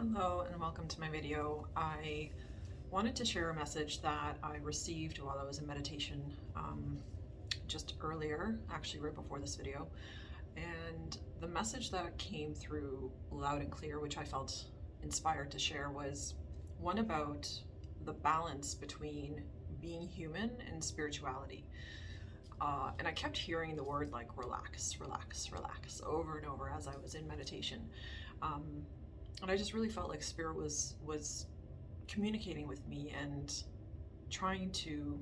Hello and welcome to my video. I wanted to share a message that I received while I was in meditation just earlier, actually right before this video. And the message that came through loud and clear, which I felt inspired to share, was one about the balance between being human and spirituality. And I kept hearing the word like relax, relax, relax over and over as I was in meditation. And I just really felt like Spirit was communicating with me and trying to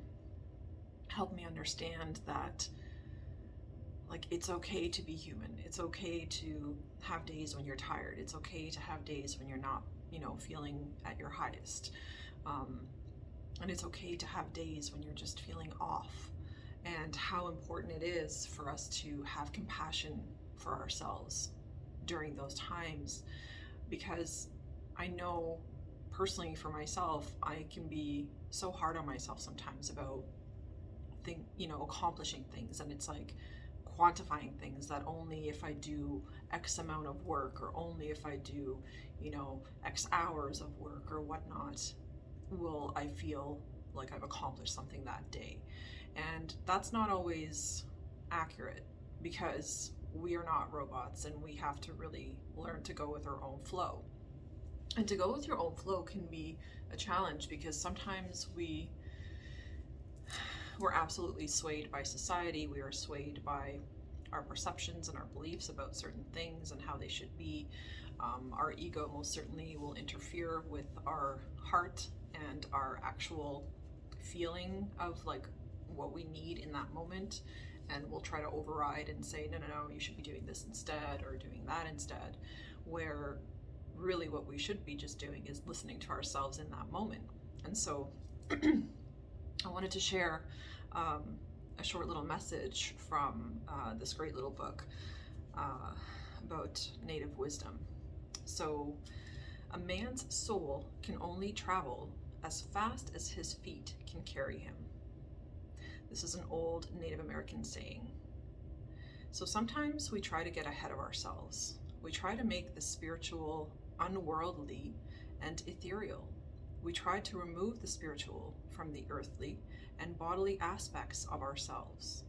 help me understand that, like, it's okay to be human. It's okay to have days when you're tired. It's okay to have days when you're not, feeling at your highest. And it's okay to have days when you're just feeling off. And how important it is for us to have compassion for ourselves during those times. Because I know personally for myself, I can be so hard on myself sometimes about accomplishing things. And it's like quantifying things that only if I do X amount of work, or only if I do, X hours of work or whatnot, will I feel like I've accomplished something that day. And that's not always accurate, because we are not robots and we have to really learn to go with our own flow. And to go with your own flow can be a challenge, because sometimes we're absolutely swayed by society. We are swayed by our perceptions and our beliefs about certain things and how they should be. Our ego most certainly will interfere with our heart and our actual feeling of like what we need in that moment, and we'll try to override and say, no, you should be doing this instead or doing that instead, where really what we should be just doing is listening to ourselves in that moment. And so I wanted to share a short little message from this great little book about native wisdom. So, a man's soul can only travel as fast as his feet can carry him. This is an old Native American saying. So sometimes we try to get ahead of ourselves. We try to make the spiritual unworldly and ethereal. We try to remove the spiritual from the earthly and bodily aspects of ourselves.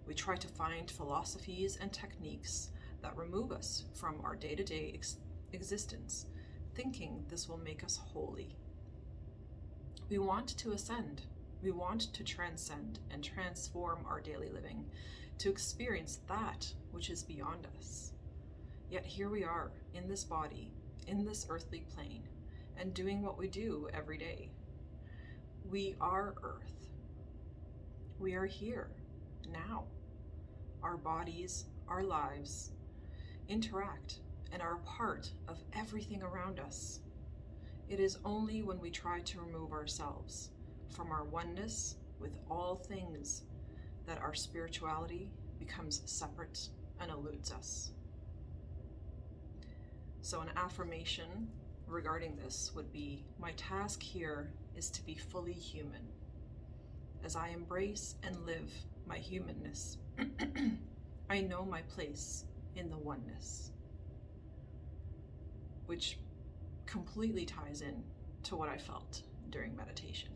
We try to find philosophies and techniques that remove us from our day-to-day existence, thinking this will make us holy. We want to ascend. We want to transcend and transform our daily living, to experience that which is beyond us. Yet here we are, in this body, in this earthly plane, and doing what we do every day. We are Earth. We are here, now. Our bodies, our lives, interact and are a part of everything around us. It is only when we try to remove ourselves from our oneness with all things that our spirituality becomes separate and eludes us. So an affirmation regarding this would be, my task here is to be fully human. As I embrace and live my humanness, I know my place in the oneness, which completely ties in to what I felt during meditation,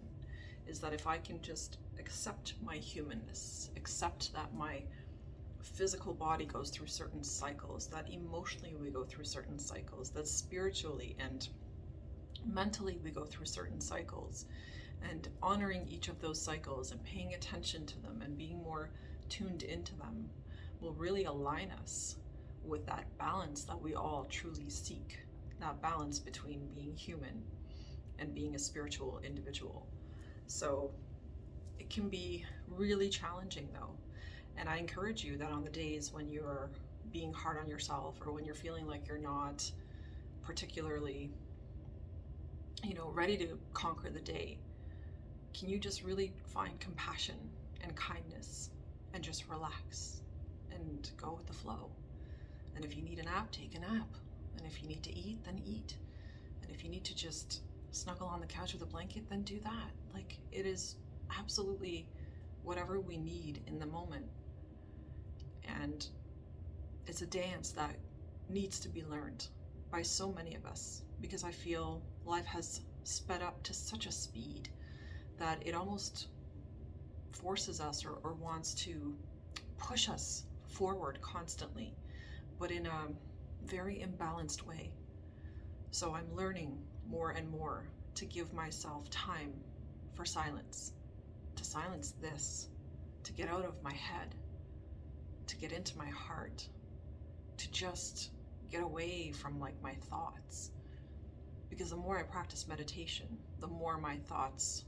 is that if I can just accept my humanness, accept that my physical body goes through certain cycles, that emotionally we go through certain cycles, that spiritually and mentally we go through certain cycles, and honoring each of those cycles and paying attention to them and being more tuned into them will really align us with that balance that we all truly seek, that balance between being human and being a spiritual individual. So it can be really challenging though. And I encourage you that on the days when you're being hard on yourself, or when you're feeling like you're not particularly, ready to conquer the day, can you just really find compassion and kindness and just relax and go with the flow? And if you need a nap, take a nap. And if you need to eat, then eat. And if you need to just snuggle on the couch with a blanket, then do that. Like, it is absolutely whatever we need in the moment. And it's a dance that needs to be learned by so many of us. because I feel life has sped up to such a speed that it almost forces us or wants to push us forward constantly, but in a very imbalanced way. So I'm learning more and more to give myself time for silence, to silence this, to get out of my head, to get into my heart, to just get away from like my thoughts. Because the more I practice meditation, the more my thoughts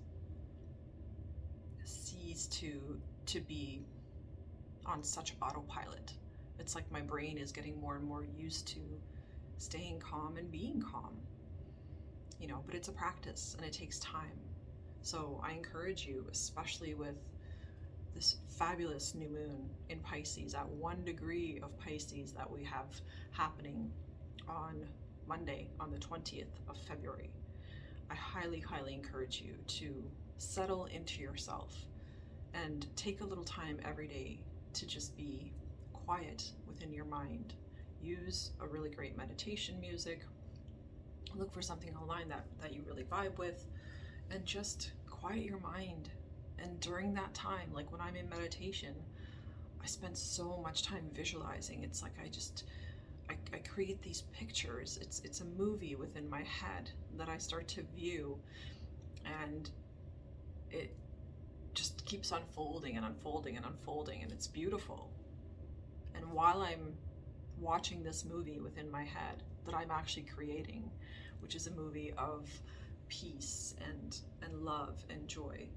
cease to be on such autopilot. It's like my brain is getting more and more used to staying calm and being calm, but it's a practice and it takes time. So I encourage you, especially with this fabulous new moon in Pisces, at 1 degree of Pisces that we have happening on Monday, on the 20th of February. I highly, highly encourage you to settle into yourself and take a little time every day to just be quiet within your mind. Use a really great meditation music. Look for something online that you really vibe with, and just quiet your mind. And during that time, like when I'm in meditation, I spend so much time visualizing. It's like I create these pictures. It's a movie within my head that I start to view, and it just keeps unfolding and unfolding and unfolding, and it's beautiful. And while I'm watching this movie within my head that I'm actually creating, which is a movie of peace and love and joy,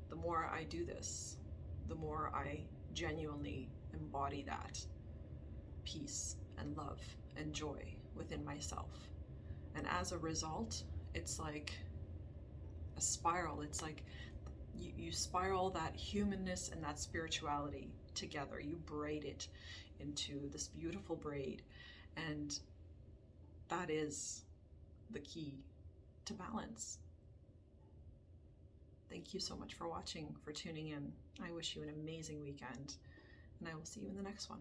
the more I do this, the more I genuinely embody that peace and love and joy within myself. And as a result, it's like a spiral. It's like you spiral that humanness and that spirituality together. You braid it into this beautiful braid, and that is the key to balance. Thank you so much for watching, for tuning in. I wish you an amazing weekend, and I will see you in the next one.